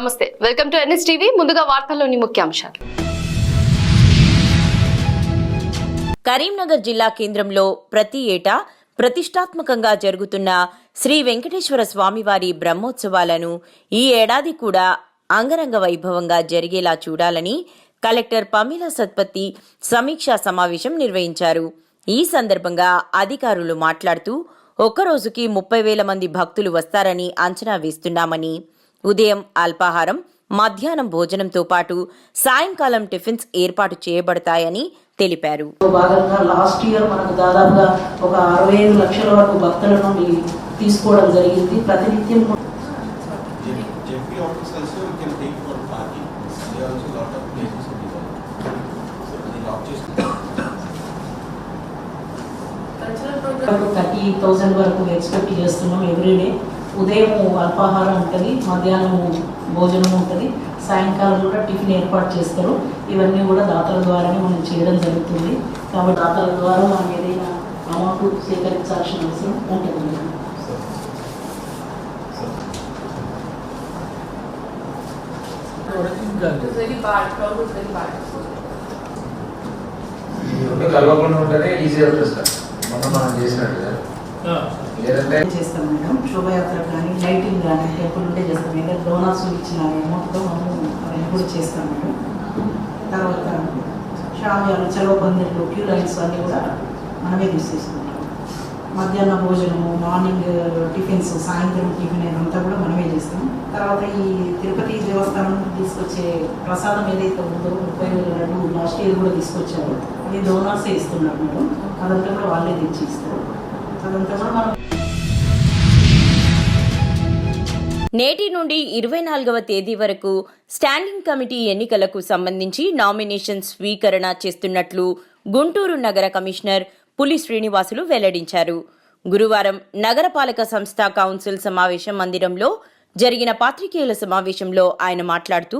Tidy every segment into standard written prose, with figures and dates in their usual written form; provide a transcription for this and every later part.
నమస్తే, welcome to NSTV. ముందుగా వార్తల్లోని ముఖ్యాంశాలు. కరీంనగర్ జిల్లా కేంద్రంలో ప్రతి ఏటా ప్రతిష్టాత్మకంగా జరుగుతున్న శ్రీ వెంకటేశ్వర స్వామివారి బ్రహ్మోత్సవాలను ఈ ఏడాది కూడా అంగరంగ వైభవంగా జరిగేలా చూడాలని కలెక్టర్ పమీలా సత్పతి సమీక్షా సమావేశం నిర్వహించారు. ఈ సందర్భంగా అధికారులు మాట్లాడుతూ ఒక్కరోజుకి 30,000 మంది భక్తులు వస్తారని అంచనా వేస్తున్నామని, ఉదయం అల్పాహారం, మధ్యాహ్నం భోజనంతో పాటు సాయంకాలం టిఫిన్స్ ఏర్పాటు చేయబడతాయని తెలిపారు. భాగంగా లాస్ట్ ఇయర్ మనకు దాదాపుగా ఒక 65 లక్షల వరకు భక్తుల నుండి తీసుకోవడం జరిగింది. ప్రతినిత్యం $30,000 వరకు ఎక్స్పెక్ట్ చేస్తున్నాం ఎవ్రీడే. ఉదయం అల్పాహారం ఉంటుంది, మధ్యాహ్నం భోజనం ఉంటుంది, సాయంకాలం కూడా టిఫిన్ ఏర్పాటు చేస్తారు. ఇవన్నీ కూడా దాతల ద్వారానే మనం చేయడం జరుగుతుంది. కాబట్టి దాతల ద్వారా మనం ఏదైనా అమౌంట్ సేకరించాల్సిన అవసరం ఉంటుంది. చేస్తాం మేడం. శోభయాత్ర కానీ లైటింగ్ కానీ టెంపుల్ ఉంటే చేస్తాం. ఏదైనా డోనర్స్ ఇచ్చిన అమౌంట్తో మనం అవన్నీ కూడా చేస్తాం మేడం. తర్వాత షామ్యాలు, చెలవ పందిర్లు, క్యూ లైన్స్ అన్నీ కూడా మనమే తీసేసుకుంటాం. మధ్యాహ్న భోజనము, మార్నింగ్ టిఫిన్స్, సాయంత్రం టిఫిన్ అంతా కూడా మనమే చేస్తాం. తర్వాత ఈ తిరుపతి దేవస్థానం తీసుకొచ్చే ప్రసాదం ఏదైతే ఉందో 30,000 లడ్డు లాస్ట్ ఇయర్ కూడా తీసుకొచ్చారు. అది డోనర్సే ఇస్తున్నారు మేడం. అదంతా కూడా వాళ్ళే తెచ్చి ఇస్తారు. అదంతా కూడా మనం నేటి నుండి 24వ తేదీ వరకు స్టాండింగ్ కమిటీ ఎన్నికలకు సంబంధించి నామినేషన్ స్వీకరణ చేస్తున్నట్లు గుంటూరు నగర కమిషనర్ పులి శ్రీనివాసులు వెల్లడించారు. గురువారం నగరపాలక సంస్థ కౌన్సిల్ సమావేశం మందిరంలో జరిగిన పాత్రికేయుల సమావేశంలో ఆయన మాట్లాడుతూ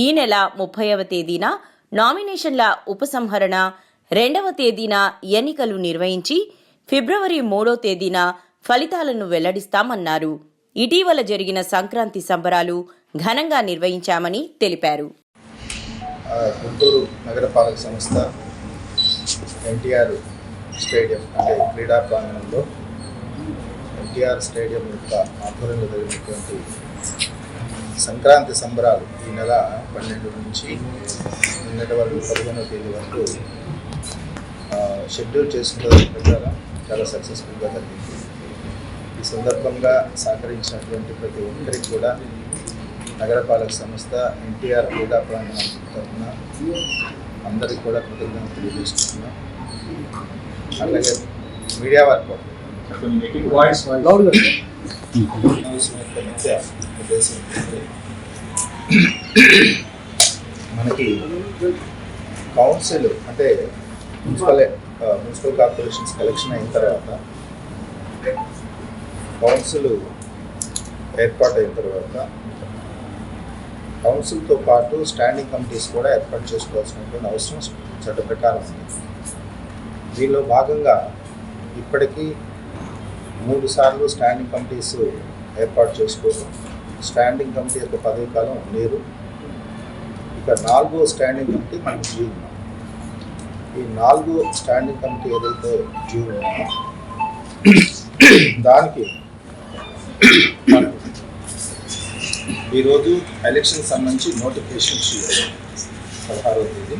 ఈ నెల 30వ తేదీన నామినేషన్ల ఉపసంహరణ, 2వ తేదీన ఎన్నికలు నిర్వహించి ఫిబ్రవరి 3వ తేదీన ఫలితాలను వెల్లడిస్తామన్నారు. ఇటీవల జరిగిన సంక్రాంతి సంబరాలు ఘనంగా నిర్వహించామని తెలిపారు. గుంటూరు నగరపాలక సంస్థ ఎన్టీఆర్ స్టేడియం అంటే క్రీడా ప్రాంగణంలో ఎన్టీఆర్ స్టేడియం యొక్క ఆధ్వర్యంలో జరిగినటువంటి సంక్రాంతి సంబరాలు ఈ నెల 12 నుంచి నిన్నటి వరకు 15వ తేదీ వరకు షెడ్యూల్ చేసుకున్న ప్రకారం చాలా సక్సెస్ఫుల్గా జరిగింది. ఈ సందర్భంగా సహకరించినటువంటి ప్రతి ఒక్కరికి కూడా నగరపాలక సంస్థ ఎన్టీఆర్ క్రీడా ప్రాంగణం తరఫున అందరికీ కూడా కృతజ్ఞతలు తెలియజేస్తున్నాం. అలాగే మీడియా వారికి ఉద్దేశం మనకి కౌన్సిల్ అంటే మున్సిపల్ కార్పొరేషన్స్ కలెక్షన్ అయిన తర్వాత కౌన్సిల్ ఏర్పాటు అయిన తర్వాత కౌన్సిల్తో పాటు స్టాండింగ్ కమిటీస్ కూడా ఏర్పాటు చేసుకోవాల్సినటువంటి అవసరం చట్ట ప్రకారం ఉంది. దీనిలో భాగంగా ఇప్పటికీ 3 సార్లు స్టాండింగ్ కమిటీస్ ఏర్పాటు చేసుకోవడం, స్టాండింగ్ కమిటీ యొక్క పదవి కాలం లేరు. ఇక 4వ స్టాండింగ్ కమిటీ మనకు డ్యూ ఉన్నాం. ఈ 4వ స్టాండింగ్ కమిటీ ఏదైతే డ్యూ ఉన్నామో దానికి ఈరోజు ఎలక్షన్ సంబంధించి నోటిఫికేషన్ ఇచ్చారు 16వ తేదీ.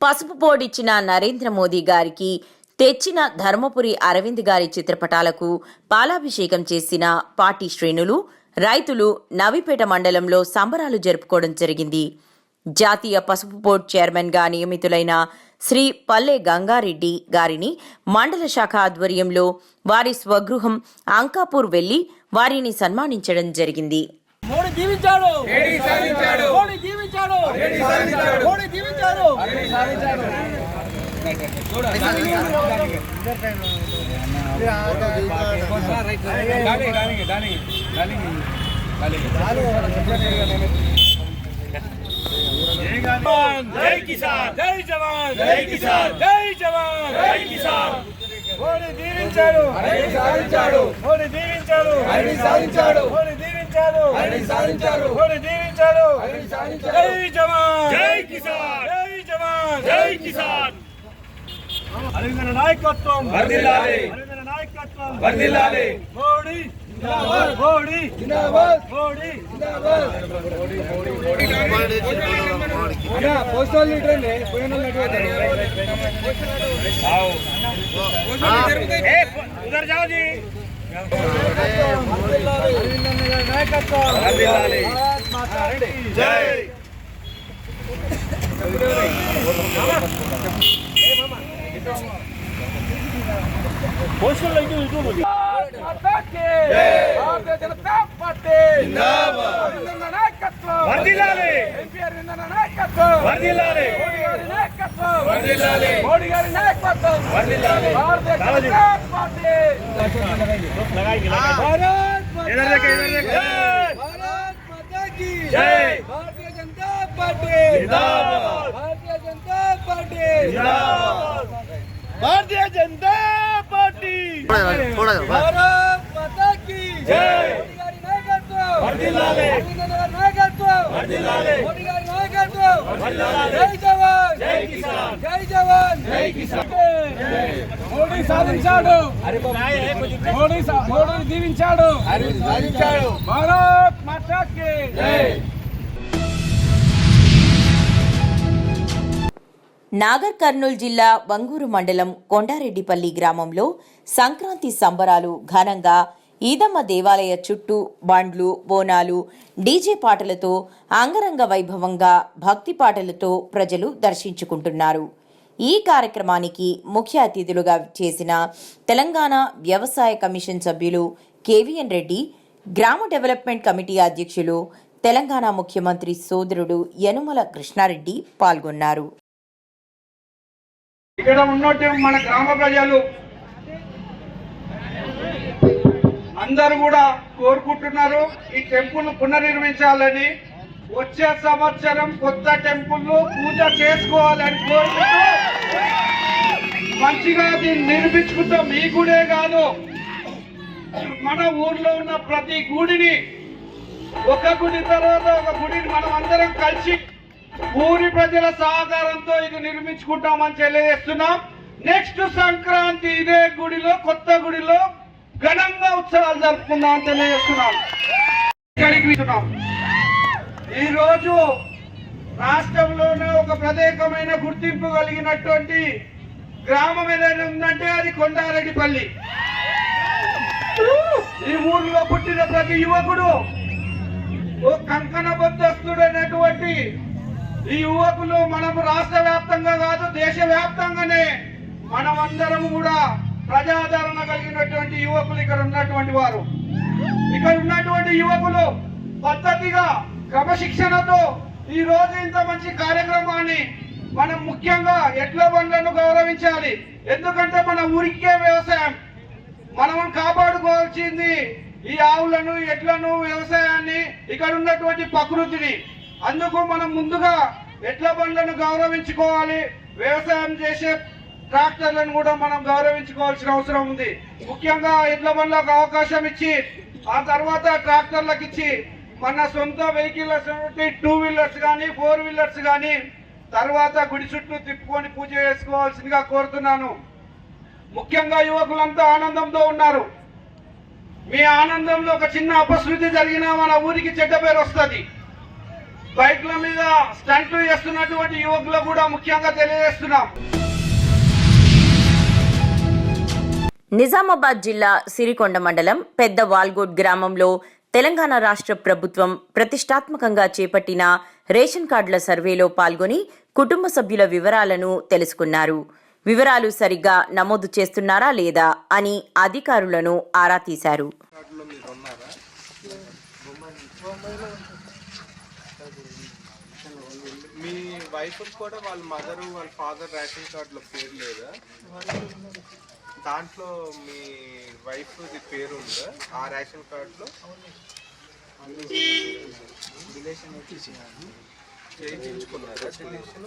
పసుపు బోర్డిచ్చిన నరేంద్ర మోదీ గారికి తెచ్చిన ధర్మపురి అరవింద్ గారి చిత్రపటాలకు పాలాభిషేకం చేసిన పార్టీ శ్రేణులు, రైతులు నవిపేట మండలంలో సంబరాలు జరుపుకోవడం జరిగింది. జాతీయ పసుపు బోర్డు చైర్మన్గా నియమితులైన శ్రీ పల్లె గంగారెడ్డి గారిని మండల శాఖ ఆధ్వర్యంలో వారి స్వగృహం అంకాపూర్ వెళ్లి వారిని సన్మానించడం జరిగింది. जय किसान, जय जवान, जय किसान, जय जवान, जय किसान. మోడీ దీవించాడు అన్ని సాధించాడు మోడీ దీవించాడు అన్ని సాధించాడు మోడీ దీవించాడు అన్ని సాధించాడు మోడీ దీవించాడు అన్ని సాధించాడు జై జవాన్ జై కిసాన్ జై జవాన్ జై కిసాన్ అరవింద్ నాయకత్వం వర్ధిల్లాలి అరవింద్ నాయకత్వం వర్ధిల్లాలి మోడీ జిందాబాద్ మోడీ జిందాబాద్ మోడీ జిందాబాద్ మోడీ అన్నా పోస్టల్ లీడర్ అండి పోయిన आओ ए उधर जाओ जी जय पोस्टल भारतीय जनता पार्टी వర్ధిల్లాలి వర్ధిల్లాలి మోడీ గారి నాయకత్వం వర్ధిల్లాలి భారతీయ జనతా పార్టీ భారత్ మాతా కీ జై భారతీయ జనతా పార్టీ జిందాబాద్ భారతీయ జనతా పార్టీ జిందాబాద్ భారతీయ జనతా పార్టీ భారత్ మాతా కీ జై వర్ధిల్లాలి నాయకత్వం వర్ధిల్లాలి మోడీ గారి నాయకత్వం వర్ధిల్లాలి జై జవాన్ జై కిసాన్ జై జవాన్ జై కిసాన్ మోడీ సాధించాడు మోడీ దీవించాడు సాధించాడు భారత్ మాతా కీ జై నాగర్ కర్నూల్ జిల్లా వంగూరు మండలం కొండారెడ్డిపల్లి గ్రామంలో సంక్రాంతి సంబరాలు ఘనంగా ఈదమ్మ దేవాలయ చుట్టూ బండ్లు బోనాలు డీజే పాటలతో అంగరంగ వైభవంగా భక్తి పాటలతో ప్రజలు దర్శించుకుంటున్నారు. ఈ కార్యక్రమానికి ముఖ్య అతిథులుగా చేసిన తెలంగాణ వ్యవసాయ కమిషన్ సభ్యులు కేవీఎన్ రెడ్డి, గ్రామ డెవలప్మెంట్ కమిటీ అధ్యక్షులు తెలంగాణ ముఖ్యమంత్రి సోదరుడు యనుమల కృష్ణారెడ్డి పాల్గొన్నారు. ఇక్కడ ఉన్నట్టు మన గ్రామ ప్రజలు అందరూ కూడా కోరుకుంటున్నారు ఈ టెంపుల్ పునర్నిర్మించాలని, వచ్చే సంవత్సరం కొత్త టెంపుల్ పూజ చేసుకోవాలని కోరుకుంటూ మంచిగా దీన్ని నిర్మించుకుంటాం. ఈ గుడే కాదు, మన ఊర్లో ఉన్న ప్రతి గుడిని, ఒక గుడి తర్వాత ఒక గుడిని మనం అందరం కలిసి ఊరి ప్రజల సహకారంతో ఇది నిర్మించుకుంటామని తెలియజేస్తున్నాం. నెక్స్ట్ సంక్రాంతి ఇదే గుడిలో, కొత్త గుడిలో ఘనంగా ఉత్సవాలు జరుపుకుందామని తెలియజేస్తున్నాం. ఈ రోజు రాష్ట్రంలోనే ఒక ప్రత్యేకమైన గుర్తింపు కలిగినటువంటి గ్రామం ఏదైనా ఉందంటే అది కొండారెడ్డిపల్లి. ఈ ఊరిలో పుట్టిన ప్రతి యువకుడు ఓ కంకణ బద్దస్తుడైనటువంటి ఈ యువకులు మనము రాష్ట్ర వ్యాప్తంగా కాదు దేశ వ్యాప్తంగానే మనమందరం కూడా ప్రజాదరణ కలిగినటువంటి యువకులు ఇక్కడ ఉన్నటువంటి వారు. ఇక్కడ ఉన్నటువంటి యువకులు పద్ధతిగా క్రమశిక్షణతో ఈ రోజు ఇంత మంచి కార్యక్రమాన్ని మనం ముఖ్యంగా ఎడ్ల బండ్లను గౌరవించాలి. ఎందుకంటే మన ఊరికే వ్యవసాయం, మనం కాపాడుకోవాల్సింది ఈ ఆవులను, ఎడ్లను, వ్యవసాయాన్ని, ఇక్కడ ఉన్నటువంటి ప్రకృతిని. అందుకు మనం ముందుగా ఎడ్ల బండ్లను గౌరవించుకోవాలి. వ్యవసాయం చేసే ట్రాక్టర్లను కూడా మనం గౌరవించుకోవాల్సిన అవసరం ఉంది. ముఖ్యంగా ఎడ్ల బండ్లకు అవకాశం ఇచ్చి ఆ తర్వాత ట్రాక్టర్లకు ఇచ్చి మన సొంత వెహికల్స్ 2 వీలర్స్ కానీ 4 వీలర్స్ కానీ తర్వాత గుడి చుట్టూ తిప్పుకొని పూజ చేసుకోవాల్సిందిగా కోరుతున్నాను. ముఖ్యంగా యువకులంతా ఆనందంతో ఉన్నారు. మీ ఆనందంలో ఒక చిన్న అపశృతి జరిగినా మన ఊరికి చెడ్డ పేరు వస్తుంది. బైక్ల మీద స్టంట్లు చేస్తున్నటువంటి యువకులకు కూడా ముఖ్యంగా తెలియజేస్తున్నాం. నిజామాబాద్ జిల్లా సిరికొండ మండలం పెద్ద వాల్గోడ్ గ్రామంలో తెలంగాణ రాష్ట్ర ప్రభుత్వం ప్రతిష్టాత్మకంగా చేపట్టిన రేషన్ కార్డుల సర్వేలో పాల్గొని కుటుంబ సభ్యుల వివరాలను తెలుసుకున్నారు. వివరాలు సరిగ్గా నమోదు చేస్తున్నారా లేదా అని అధికారులను ఆరా తీశారు. మీ వైఫ్ కూడా వాళ్ళ మదర్ వాళ్ళ ఫాదర్ రేషన్ కార్డులో పేరు లేదా? దాంట్లో మీ వైఫ్ పేరు ఉందా ఆ రేషన్ కార్డులో? చేయించుకున్నారా డొనేషన్?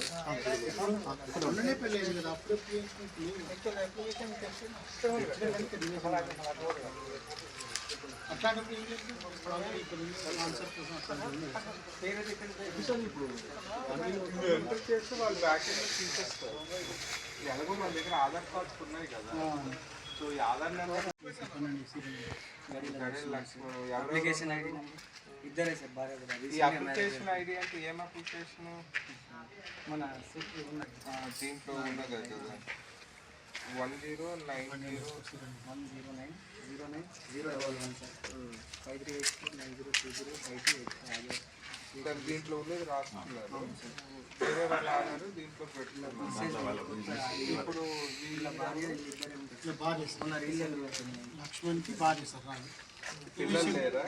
ఎంటర్ చేస్తే వాళ్ళు బ్యాక్ ఎండ్ తీసేస్తారు. ఎలాగో మన దగ్గర ఆధార్ కార్డ్స్ ఉన్నాయి కదా, సో ఈ ఆధార్ నెంబర్ అప్లికేషన్ ఐడి ఇద్దరే సార్ భార్య భర్త. ఈ అప్లికేషన్ ఐడి అంటే ఏం అప్లికేషన్? మన సీట్లు ఉన్నాయి దీంట్లో ఉన్నది కదా 1090 10909 సార్ 5384902052 సార్ దీంట్లో ఉన్నది రాసుకున్నారు, వేరే వాళ్ళ ఆధార్ దీంట్లో పెట్టుకున్నారు. ఇప్పుడు వీళ్ళ భార్య మొన్న రీసెంట్ లక్ష్మణ్కి భార్య సార్ రాదు. పిల్లలు లేరా?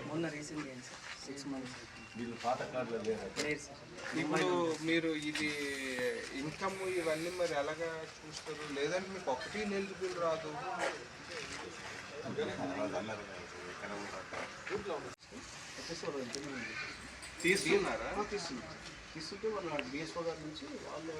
మొన్న రీసెంట్ అయింది సార్ 6 months లేదు సార్. ఇప్పుడు మీరు ఇది ఇన్కమ్ ఇవన్నీ మరి ఎలాగా చూస్తారు? లేదంటే మీకు ఒకటి ఎలిజిబుల్ రాదు? తీసుకున్నారా? తీసుకుంటే వాళ్ళ డిఎస్ఓ గారి నుంచి వాళ్ళు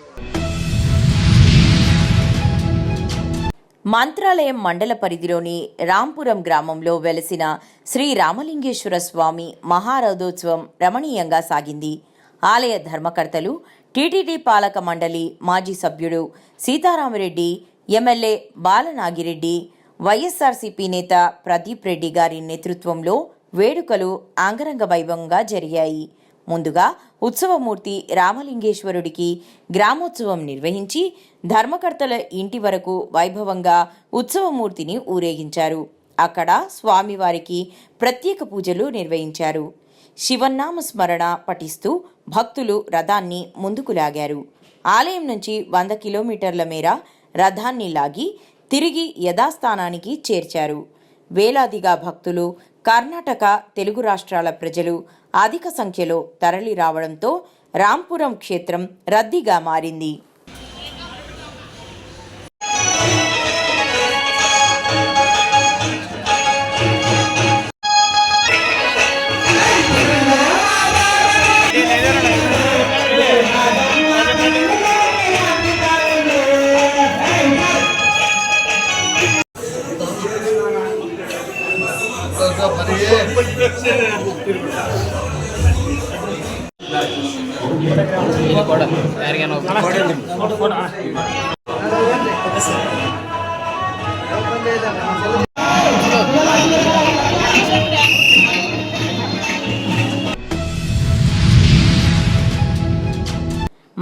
మంత్రాలయం మండల పరిధిలోని రాంపురం గ్రామంలో వెలసిన శ్రీ రామలింగేశ్వర స్వామి మహారథోత్సవం రమణీయంగా సాగింది. ఆలయ ధర్మకర్తలు, టీటీడీ పాలక మండలి మాజీ సభ్యుడు సీతారామరెడ్డి, ఎమ్మెల్యే బాలనాగిరెడ్డి, వైఎస్ఆర్సీపీ నేత ప్రదీప్ రెడ్డి గారి నేతృత్వంలో వేడుకలు అంగరంగ వైభవంగా జరిగాయి. ముందుగా ఉత్సవమూర్తి రామలింగేశ్వరుడికి గ్రామోత్సవం నిర్వహించి ధర్మకర్తల ఇంటి వరకు వైభవంగా ఉత్సవమూర్తిని ఊరేగించారు. అక్కడ స్వామివారికి ప్రత్యేక పూజలు నిర్వహించారు. శివనామ స్మరణ పఠిస్తూ భక్తులు రథాన్ని ముందుకు లాగారు. ఆలయం నుంచి 100 కిలోమీటర్ల మేర రథాన్ని లాగి తిరిగి యథాస్థానానికి చేర్చారు. వేలాదిగా భక్తులు, కర్ణాటక, తెలుగు రాష్ట్రాల ప్రజలు అధిక సంఖ్యలో తరలి రావడంతో రాంపురం క్షేత్రం రద్దీగా మారింది.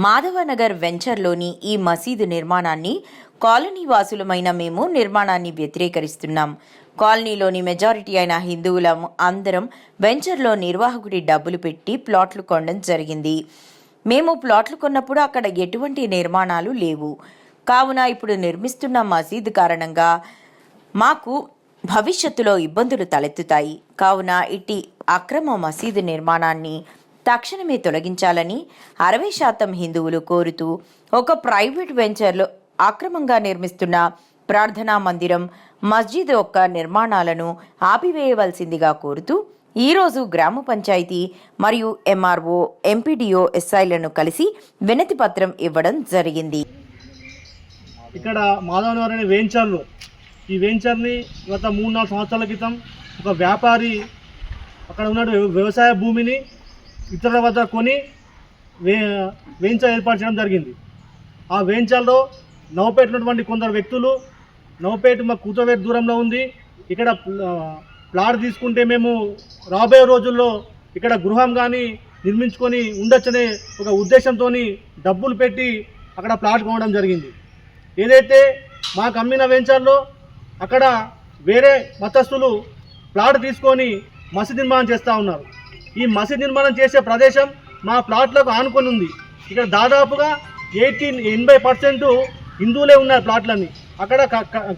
మాధవనగర్ వెంచర్లోని ఈ మసీదు నిర్మాణాన్ని కాలనీ వాసులమైన మేము నిర్మాణాన్ని వ్యతిరేకరిస్తున్నాం. కాలనీలోని మెజారిటీ అయిన హిందువులం అందరం వెంచర్లో నిర్వాహకుడి డబ్బులు పెట్టి ప్లాట్లు కొనడం జరిగింది. మేము ప్లాట్లు కొన్నప్పుడు అక్కడ ఎటువంటి నిర్మాణాలు లేవు. కావున ఇప్పుడు నిర్మిస్తున్న మసీదు కారణంగా మాకు భవిష్యత్తులో ఇబ్బందులు తలెత్తుతాయి. కావున ఇట్టి అక్రమ మసీదు నిర్మాణాన్ని తక్షణమే తొలగించాలని 60% హిందువులు కోరుతూ ఒక ప్రైవేట్ వెంచర్లో అక్రమంగా నిర్మిస్తున్న ప్రార్థనా మందిరం, మస్జిద్ యొక్క నిర్మాణాలను ఆపివేయవలసిందిగా కోరుతూ ఈరోజు గ్రామ పంచాయతీ మరియు ఎంఆర్ఓ, ఎంపీడీఓ, ఎస్ఐలను కలిసి వినతి పత్రం ఇవ్వడం జరిగింది. ఇక్కడ మాధవనగర్ అనే వెంచర్లో ఈ వెంచర్ని గత 3-4 సంవత్సరాల క్రితం ఒక వ్యాపారి అక్కడ ఉన్న వ్యవసాయ భూమిని ఇతరుల వద్ద కొని వెంచర్ ఏర్పాటు చేయడం జరిగింది. ఆ వెంచర్లో నవపేట ఉన్నటువంటి కొందరు వ్యక్తులు, నవపేట మా కూతవేట దూరంలో ఉంది, ఇక్కడ ప్లాట్ తీసుకుంటే మేము రాబోయే రోజుల్లో ఇక్కడ గృహం కానీ నిర్మించుకొని ఉండొచ్చనే ఒక ఉద్దేశంతో డబ్బులు పెట్టి అక్కడ ప్లాట్ కొనడం జరిగింది. ఏదైతే మాకు అమ్మిన వెంచర్లో అక్కడ వేరే మతస్థులు ప్లాట్ తీసుకొని మసీద్ నిర్మాణం చేస్తూ ఉన్నారు. ఈ మసీద్ నిర్మాణం చేసే ప్రదేశం మా ప్లాట్లకు ఆనుకొని ఉంది. ఇక్కడ దాదాపుగా 80% హిందువులే ఉన్నారు ప్లాట్లన్నీ. అక్కడ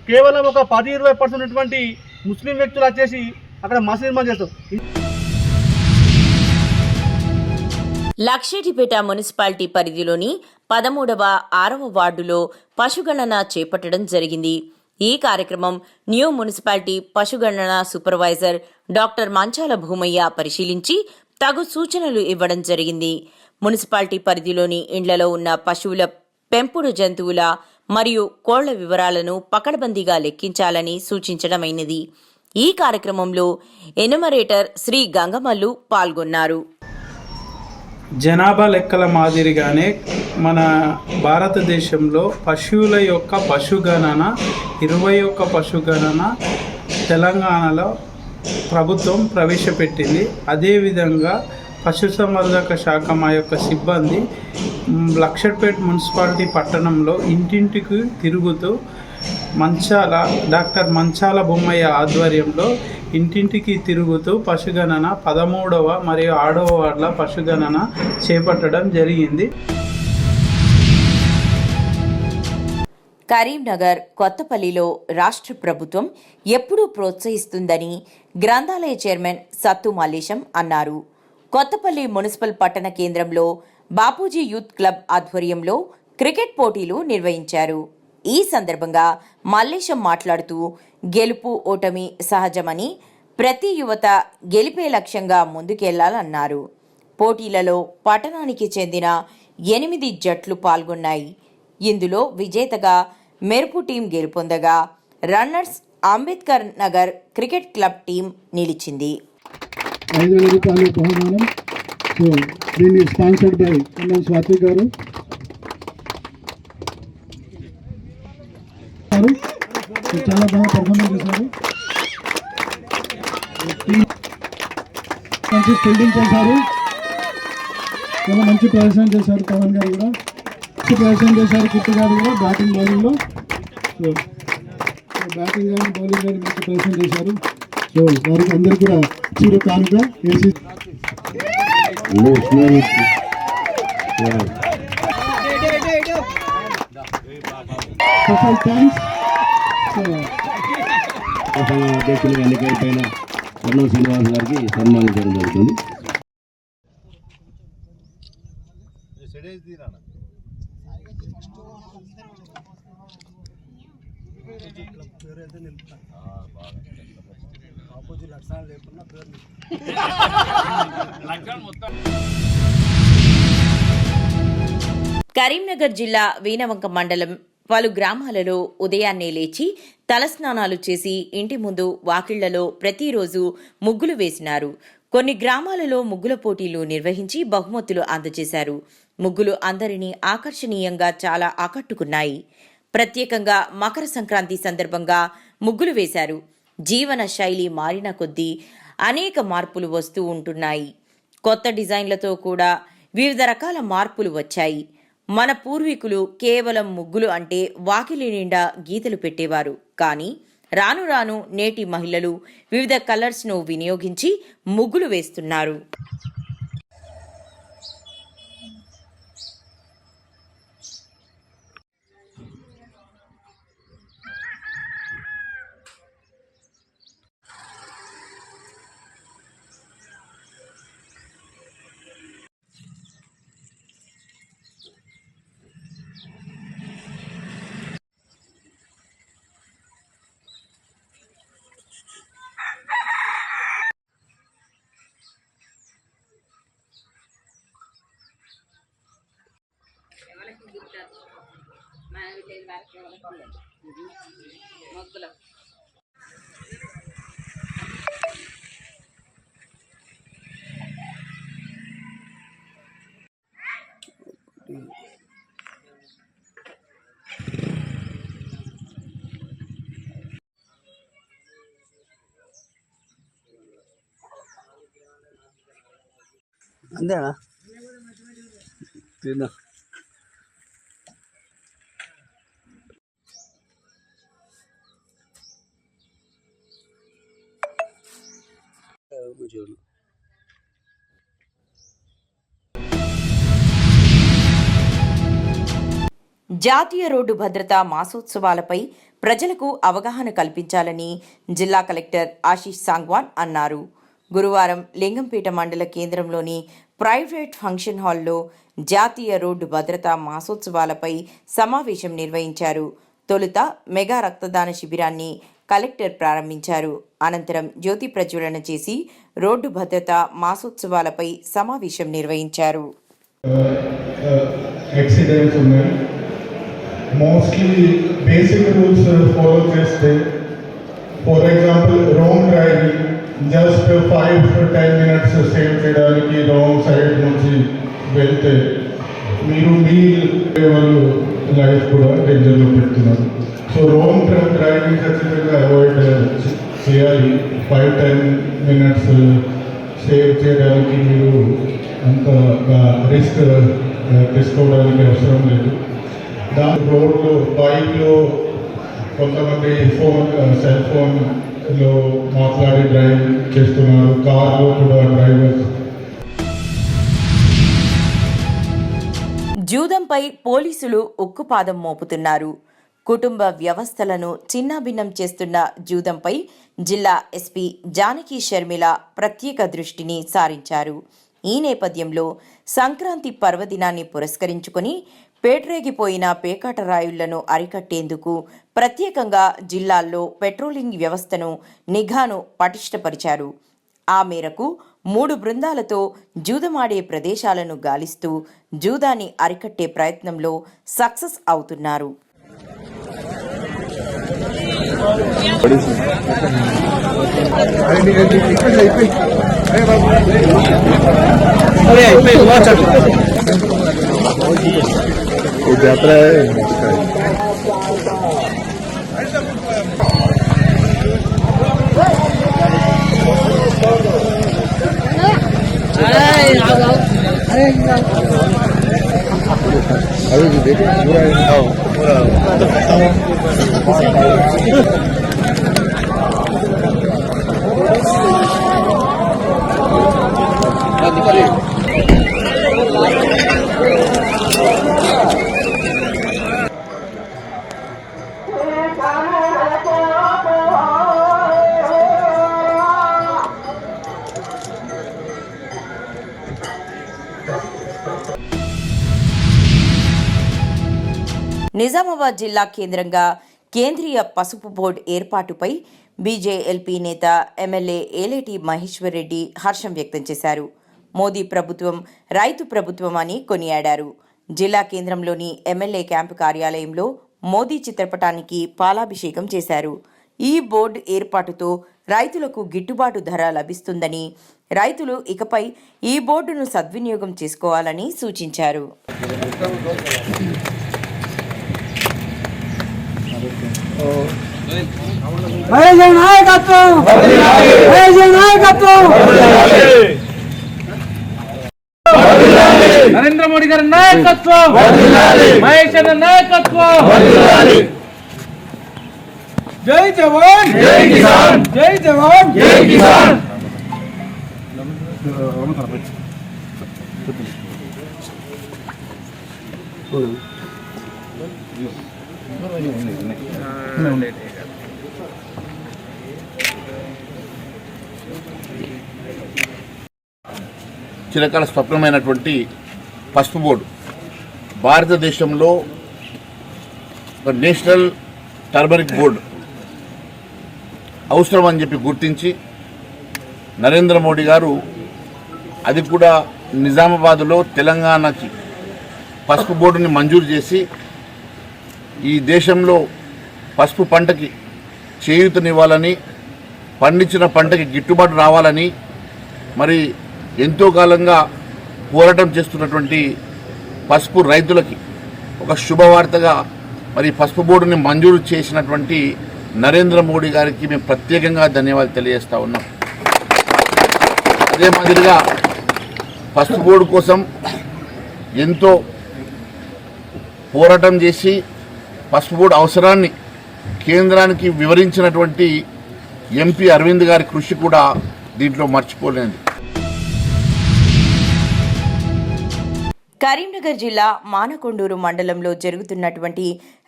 కేవలం ఒక 10-20% ఉన్నటువంటి ముస్లిం వ్యక్తులు వచ్చేసి అక్కడ మసీద్ నిర్మాణం చేస్తారు. లక్షేటిపేట మున్సిపాలిటీ పరిధిలోని 13వ, 6వ వార్డులో పశుగణన చేపట్టడం జరిగింది. ఈ కార్యక్రమం న్యూ మున్సిపాలిటీ పశుగణన సూపర్వైజర్ డాక్టర్ మంచాల భూమయ్య పరిశీలించి తగు సూచనలు ఇవ్వడం జరిగింది. మున్సిపాలిటీ పరిధిలోని ఇండ్లలో ఉన్న పశువుల పెంపుడు జంతువుల మరియు కోళ్ల వివరాలను పకడ్బందీగా లెక్కించాలని సూచించడమైనది. ఈ కార్యక్రమంలో ఎనుమరేటర్ శ్రీ గంగమల్లు పాల్గొన్నారు. జనాభా లెక్కల మాదిరిగానే మన భారతదేశంలో పశువుల యొక్క పశుగణన 21 పశుగణన తెలంగాణలో ప్రభుత్వం ప్రవేశపెట్టింది. అదేవిధంగా పశుసంవర్ధక శాఖ మా యొక్క సిబ్బంది లక్షట్పేట్ మున్సిపాలిటీ పట్టణంలో ఇంటింటికి తిరుగుతూ డాక్టర్ మంచాల బొమ్మయ్య ఆధ్వర్యంలో ఇంటింటికి తిరుగుతూ పశుగణన 13వ మరియు 6వ వార్డుల పశుగణన చేపట్టడం జరిగింది. కరీంనగర్, కొత్తపల్లిలో రాష్ట్ర ప్రభుత్వం ఎప్పుడూ ప్రోత్సహిస్తుందని గ్రంథాలయ చైర్మన్ సత్తు మల్లేశం అన్నారు. కొత్తపల్లి మున్సిపల్ పట్టణ కేంద్రంలో బాపూజీ యూత్ క్లబ్ ఆధ్వర్యంలో క్రికెట్ పోటీలు నిర్వహించారు. ఈ సందర్భంగా మల్లేశం మాట్లాడుతూ గెలుపు ఓటమి సహజమని, ప్రతి యువత గెలిపే లక్ష్యంగా ముందుకెళ్లాలన్నారు. పోటీలలో పట్టణానికి చెందిన 8 జట్లు పాల్గొన్నాయి. ఇందులో విజేతగా మెరుపు టీం గెలుపొందగా runners Ambedkar Nagar cricket club team నిలిచింది. 5,000 రూపాయలు బహుమానం. సో దీన్ని స్పాన్సర్డ్ బై కన్నల్ స్వాతి గారు. చాలా బాగా పర్ఫార్మెన్స్ చేశారు. మంచి ఫీల్డింగ్ చేశారు. చాలా మంచి ప్రదర్శన చేశారు. పవన్ గారు కూడా మంచి ప్రదర్శన చేశారు. కిట్టు గారు కూడా బ్యాటింగ్ బౌలింగ్లో బ్యాటింగ్ కానీ బౌలింగ్ కానీ మంచి ప్రదర్శన చేశారు. సో వారికి అందరు కూడా చిరు కానుక వేసి థ్యాంక్స్. అధ్యక్షులుగా ఎన్నికైపోయిన కర్నూలు శ్రీనివాస్ గారికి సన్మానించడం జరుగుతుంది. కరీంనగర్ జిల్లా వీణవంక మండలం పలు గ్రామాలలో ఉదయాన్నే లేచి తలస్నానాలు చేసి ఇంటి ముందు వాకిళ్లలో ప్రతిరోజు ముగ్గులు వేసినారు. కొన్ని గ్రామాలలో ముగ్గుల పోటీలు నిర్వహించి బహుమతులు అందజేశారు. ముగ్గులు అందరినీ ఆకర్షణీయంగా చాలా ఆకట్టుకున్నాయి. ప్రత్యేకంగా మకర సంక్రాంతి సందర్భంగా ముగ్గులు వేశారు. జీవన శైలి మారిన కొద్దీ అనేక మార్పులు వస్తూ ఉంటున్నాయి. కొత్త డిజైన్లతో కూడా వివిధ రకాల మార్పులు వచ్చాయి. మన పూర్వీకులు కేవలం ముగ్గులు అంటే వాకిలి నిండా గీతలు పెట్టేవారు. కానీ రాను రాను నేటి మహిళలు వివిధ కలర్స్ను వినియోగించి ముగ్గులు వేస్తున్నారు. అంతేనా తిన్నా జాతీయ రోడ్డు భద్రతా మాసోత్సవాలపై ప్రజలకు అవగాహన కల్పించాలని జిల్లా కలెక్టర్ ఆశీష్ సాంగ్వాన్ అన్నారు. గురువారం లింగంపేట మండల కేంద్రంలోని ప్రైవేట్ ఫంక్షన్ హాల్లో జాతీయ రోడ్డు భద్రతా మాసోత్సవాలపై సమావేశం నిర్వహించారు. తొలుత మెగా రక్తదాన శిబిరాన్ని కలెక్టర్ ప్రారంభించారు. అనంతరం జ్యోతి ప్రజ్వలన చేసి రోడ్డు భద్రతా మాసోత్సవాలపై సమావేశం నిర్వహించారు. యాక్సిడెంట్స్ ఉన్నాయి. మోస్ట్లీ బేసిక్ రూల్స్ ఫాలో చేస్తే, for example wrong driving, just 5-10 minutes save చేయడానికి రాంగ్ సైడ్ నుంచి వెళ్తే మీరు మీ వాళ్ళు లైఫ్ కూడా డేంజర్లో పెడుతున్నారు. సో రాంగ్ డ్రైవింగ్ ఖచ్చితంగా అవాయిడ్ చేయాలి. 5-10 మినిట్స్ సేవ్ చేయడానికి మీరు అంత రిస్క్ తీసుకోవడానికి అవసరం లేదు. దాని రోడ్లో బైక్లో కొంతమంది సెల్ ఫోన్లో మాట్లాడి డ్రైవ్ చేస్తున్నారు, కార్లో కూడా డ్రైవర్స్. జూదంపై పోలీసులు ఉక్కుపాదం మోపుతున్నారు. కుటుంబ వ్యవస్థలను చిన్నాభిన్నం చేస్తున్న జూదంపై జిల్లా ఎస్పీ జానకి షర్మిల ప్రత్యేక దృష్టిని సారించారు. ఈ నేపథ్యంలో సంక్రాంతి పర్వదినాన్ని పురస్కరించుకుని పేట్రేగిపోయిన పేకాట రాయుళ్లను అరికట్టేందుకు ప్రత్యేకంగా జిల్లాల్లో పెట్రోలింగ్ వ్యవస్థను నిఘాను పటిష్టపరిచారు. ఆ మేరకు 3 బృందాలతో జూదమాడే ప్రదేశాలను గాలిస్తూ జూదాన్ని అరికట్టే ప్రయత్నంలో సక్సెస్ అవుతున్నారు. నిజామాబాద్ జిల్లా కేంద్రంగా కేంద్రీయ పసుపు బోర్డు ఏర్పాటుపై బీజేఎల్పీ నేత ఎమ్మెల్యే ఏలేటి మహేశ్వర్ రెడ్డి హర్షం వ్యక్తం చేశారు. మోదీ ప్రభుత్వం రైతు ప్రభుత్వం అని కొనియాడారు. జిల్లా కేంద్రంలోని ఎమ్మెల్యే క్యాంపు కార్యాలయంలో మోదీ చిత్రపటానికి పాలాభిషేకం చేశారు. ఈ బోర్డు ఏర్పాటుతో రైతులకు గిట్టుబాటు ధర లభిస్తుందని, రైతులు ఇకపై ఈ బోర్డును సద్వినియోగం చేసుకోవాలని సూచించారు. నరేంద్ర మోడీ గారి నాయకత్వం, మహేష్ అన్న నాయకత్వం. జై జవాన్ జై కిసాన్, జై జవాన్ జై కిసాన్. చిరకాల స్వప్నమైనటువంటి పసుపు బోర్డు భారతదేశంలో నేషనల్ టర్మరిక్ బోర్డు అవసరం అని చెప్పి గుర్తించి నరేంద్ర మోడీ గారు అది కూడా నిజామాబాద్లో తెలంగాణకి పసుపు బోర్డుని మంజూరు చేసి ఈ దేశంలో పసుపు పంటకి చేయూతనివ్వాలని, పండించిన పంటకి గిట్టుబాటు రావాలని మరి ఎంతో కాలంగా పోరాటం చేస్తున్నటువంటి పసుపు రైతులకి ఒక శుభవార్తగా మరి పసుపు బోర్డుని మంజూరు చేసినటువంటి నరేంద్ర మోడీ గారికి మేము ప్రత్యేకంగా ధన్యవాదాలు తెలియజేస్తా ఉన్నాం. అదే మాదిరిగా పసుపు బోర్డు కోసం ఎంతో పోరాటం చేసి పసుపు బోర్డు అవసరాన్ని కేంద్రానికి వివరించినటువంటి ఎంపీ అరవింద్ గారి కృషి కూడా దీంట్లో మర్చిపోలేదు. కరీంనగర్ జిల్లా మానకొండూరు మండలంలో జరుగుతున్నటువంటి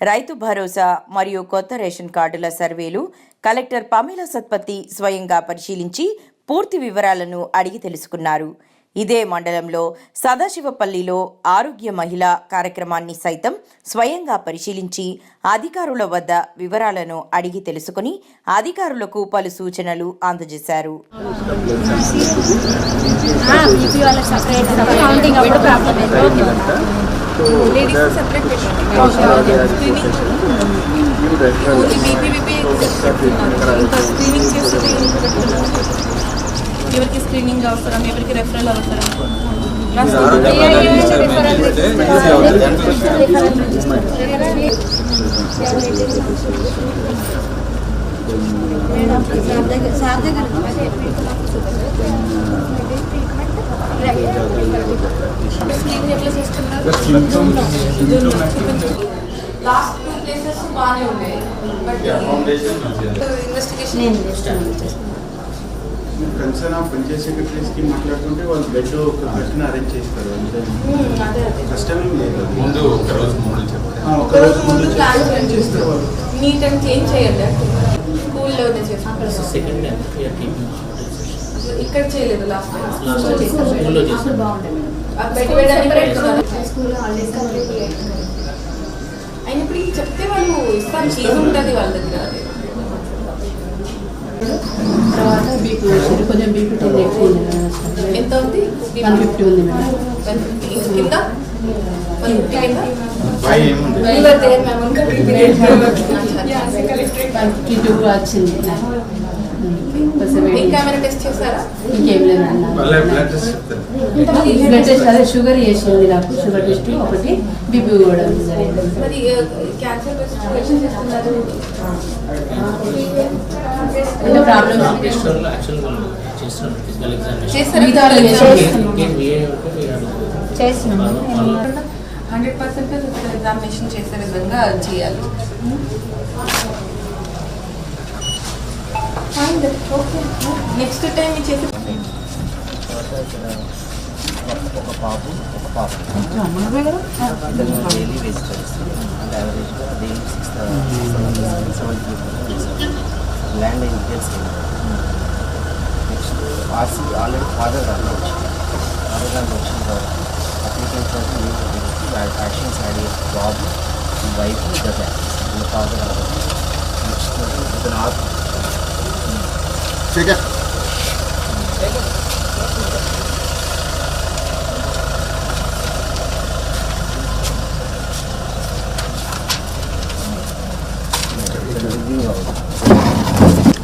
రైతు భరోసా మరియు కొత్త రేషన్ కార్డుల సర్వేలు కలెక్టర్ పమేలా సత్పతి స్వయంగా పరిశీలించి పూర్తి వివరాలను అడిగి తెలుసుకున్నారు. ఇదే మండలంలో సదాశివపల్లిలో ఆరోగ్య మహిళా కార్యక్రమాన్ని సైతం స్వయంగా పరిశీలించి అధికారుల వద్ద వివరాలను అడిగి తెలుసుకుని అధికారులకు పలు సూచనలు అందజేశారు. ఎవరికి స్క్రీనింగ్ అవసరం, ఎవరికి రెఫరల్ అవసరం, లాస్ట్ 2 ప్లేసెస్ బాగానే ఉన్నాయి. But investigation concern of panchayat సెక్రటరీస్కి మాట్లాడుతుంటే వాళ్ళు బెడ్ ఒక బెడ్ని అరేంజ్ చేస్తారు. అంతే కష్టమేం లేదు. ముందు ఒక రోజు ముందు ప్లాన్ చేస్తారు వాళ్ళు. నీట్ అండ్ చేంజ్ చేయండి. స్కూల్లోనే చేస్తారు. ఇక్కడ చేయలేదు లాస్ట్ టైం. అయినప్పుడు చెప్తే వాళ్ళు ఇస్తారు, చీజ్ ఉంటుంది వాళ్ళ దగ్గర. తర్వాత బీపీ కొంచెం బీపీ ఎక్కువ ఉంది. ఎంత ఉంది? 150 ఉంది మేడం. 150 కింద 150 కింద వచ్చింది. ఇంకేమైనా టెస్ట్ చేశారా? ఇంకేం లేదు. బ్లడ్ టెస్ట్ అదే షుగర్ చేసింది నాకు. షుగర్ టెస్ట్ ఒకటి, బీపీ కూడా జరిగింది. మరి క్యాన్సర్ టెస్ట్ చేస్తున్నారు. ప్రాబ్లమ్ 100% ఎగ్జామినేషన్ చేసే విధంగా చేయాలి. నెక్స్ట్ టైం చేసి ఒక పాపు డైలీ వేస్ట్ చేస్తాం. అంటే యావరేజ్గా daily 670 land details. Next RC already father దాంట్లో వచ్చింది. వచ్చిన తర్వాత అప్లికెంట్ యాక్షన్స్ యాడ్ చేసి బాబు వైఫ్ ఇద్దరు యాక్షన్ ఫాదర్ నెక్స్ట్ ఇతను ఆర్ట్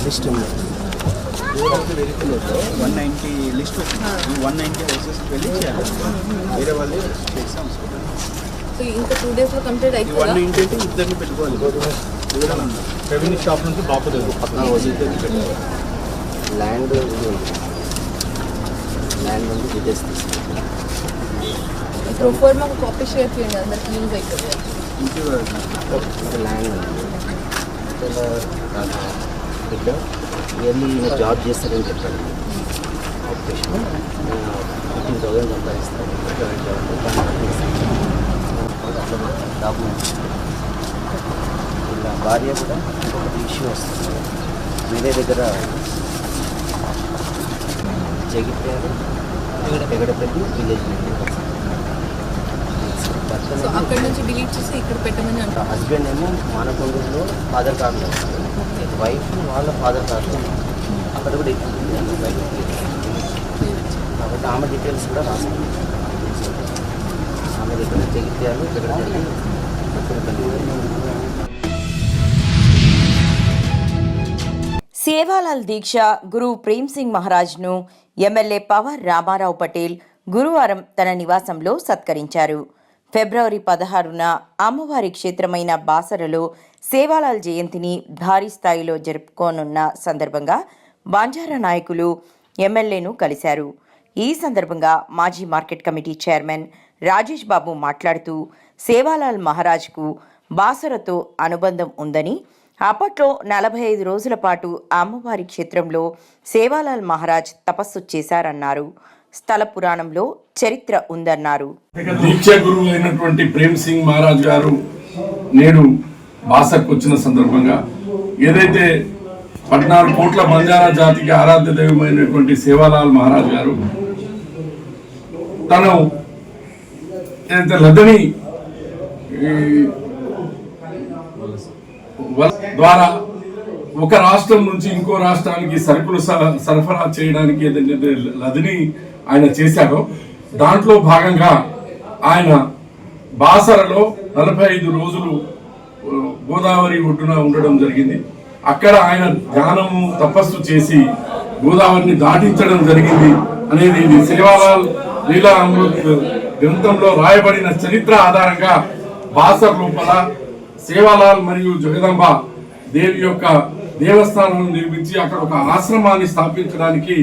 లిస్ట్ ఉంది. 190 లిస్ట్ వచ్చింది. 190 హౌసెస్కి వెళ్ళి చేయాలి. వేరే వాళ్ళు ఎగ్జామ్స్ ఇంకా 2 days లో కంప్లీట్ అయిపోయింది. 190 అంటే ఇద్దరిని పెట్టుకోవాలి. రెవెన్యూ షాప్ నుంచి బాపుతుంది ఇద్దరిని పెట్టుకోవాలి. ల్యాండ్ నుండి డీటెయిల్స్ తీసుకుంటాం. ప్రొఫైల్ మాకు కాపీ షేర్ చేయండి, అందరికి యూజ్ అవుతుంది. ల్యాండ్ బిడ్డ ఇయర్లీ జాబ్ చేస్తారని చెప్పాడు. ఆపరేషన్ 15,000 సంపాదిస్తారు. డాక్యుమెంట్స్ ఇలా భార్య కూడా ఇంకొకటి ఇష్యూ వస్తుంది. వేరే దగ్గర జగిత్యాలు ఎగడపల్లి విలేజ్ అక్కడ నుంచి డిలీట్ చేసి ఇక్కడ పెట్టమని అంటారు. హస్బెండ్ ఏమో మానకొండూరులో ఫాదర్ కార్డులో, వైఫ్ వాళ్ళ ఫాదర్ కార్డులో అక్కడ కూడా వైఫ్. కాబట్టి ఆమె డీటెయిల్స్ కూడా రాస్తాం. ఆమె దగ్గర జగిత్యాలు ఎగడపల్లి. సేవాలాల్ దీక్ష గురు ప్రేమ్ సింగ్ మహారాజ్ను ఎమ్మెల్యే పవర్ రామారావు పటేల్ గురువారం తన నివాసంలో సత్కరించారు. ఫిబ్రవరి 16న అమ్మవారి క్షేత్రమైన బాసరలో సేవాలాల్ జయంతిని భారీ స్థాయిలో జరుపుకోనున్న సందర్భంగా బంజారా నాయకులు ఎమ్మెల్యేను కలిశారు. ఈ సందర్భంగా మాజీ మార్కెట్ కమిటీ చైర్మన్ రాజేష్ బాబు మాట్లాడుతూ సేవాలాల్ మహారాజ్కు బాసరతో అనుబంధం ఉందని, అప్పట్లో 45 రోజుల పాటు అమ్మవారి క్షేత్రంలో సేవాలాల్ మహారాజ్ తపస్సు చేశారన్నారు. స్థల పురాణంలో చరిత్ర ఉందన్నారు. దీక్ష గురువు అయినటువంటి ప్రేమ్ సింగ్ మహారాజ్ గారు నేడు బాసర్కు వచ్చిన సందర్భంగా ఏదైతే 14 కోట్ల బంజారా జాతికి ఆరాధ్య దైవమైనటువంటి సేవాలాల్ మహారాజ్ గారు తను ఏదైతే లద్దని ద్వారా ఒక రాష్ట్రం నుంచి ఇంకో రాష్ట్రానికి సరుకులు సరఫరా చేయడానికి ఏదైతే లదిని ఆయన చేశారో దాంట్లో భాగంగా ఆయన బాసరలో 45 రోజులు గోదావరి ఒడ్డున ఉండడం జరిగింది. అక్కడ ఆయన ధ్యానము తపస్సు చేసి గోదావరిని దాటించడం జరిగింది అనేది ఇది సేవాలాల్ లీలా అమృత్ గ్రంథంలో రాయబడిన చరిత్ర ఆధారంగా బాసర్ లోపల సేవాలాల్ మరియు జగదంబ దేవి యొక్క దేవస్థానం నిర్మించి అక్కడ ఒక ఆశ్రమాన్ని స్థాపించడానికి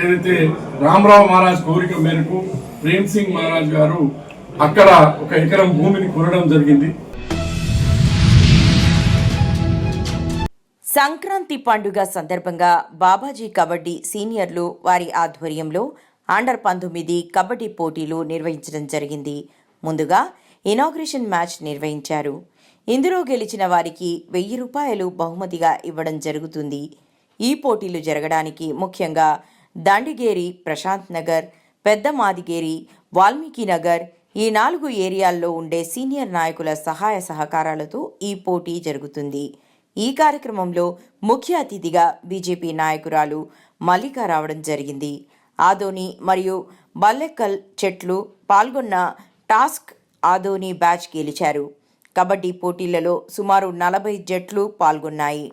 ఏదైతే రామరావు మహారాజ్ కోరిక మేరకు ప్రేమ్ సింగ్ మహారాజ్ గారు అక్కడ 1 ఎకరం భూమిని కొనడం జరిగింది. సంక్రాంతి పండుగ సందర్భంగా బాబాజీ కబడ్డీ సీనియర్లు వారి ఆధ్వర్యంలో అండర్-19 కబడ్డీ పోటీలు నిర్వహించడం జరిగింది. ముందుగా ఇనాగ్రేషన్ మ్యాచ్ నిర్వహించారు. ఇందులో గెలిచిన వారికి 1000 రూపాయలు బహుమతిగా ఇవ్వడం జరుగుతుంది. ఈ పోటీలు జరగడానికి ముఖ్యంగా దండిగేరి, ప్రశాంత్ నగర్, పెద్ద మాదిగేరి, వాల్మీకి నగర్ ఈ 4 ఏరియాల్లో ఉండే సీనియర్ నాయకుల సహాయ సహకారాలతో ఈ పోటీ జరుగుతుంది. ఈ కార్యక్రమంలో ముఖ్య అతిథిగా బీజేపీ నాయకురాలు మల్లిక రావడం జరిగింది. ఆదోని మరియు బల్లెక్కల్ చెట్లు పాల్గొన్న టాస్క్ ఆదోని బ్యాచ్ గెలిచారు. కబడ్డీ పోటీలలో సుమారు 40 జట్లు పాల్గొన్నాయి.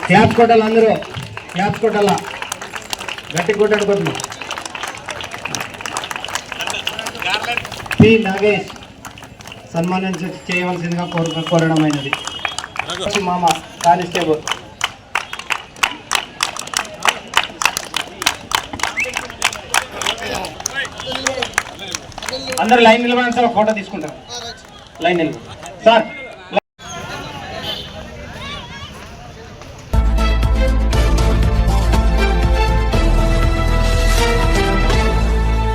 క్లాప్స్ కొట్టాలి, అందరూ క్లాప్స్ కొట్టాలా, గట్టి కొట్టాడు కొట్టు. పి నాగేష్ సన్మానం చేయవలసిందిగా కోరడమైనది. మామ కానిస్టేబుల్ అందరు లైన్ నిలబడి సార్, ఫోటో తీసుకుంటారు. లైన్ నిలబడి సార్.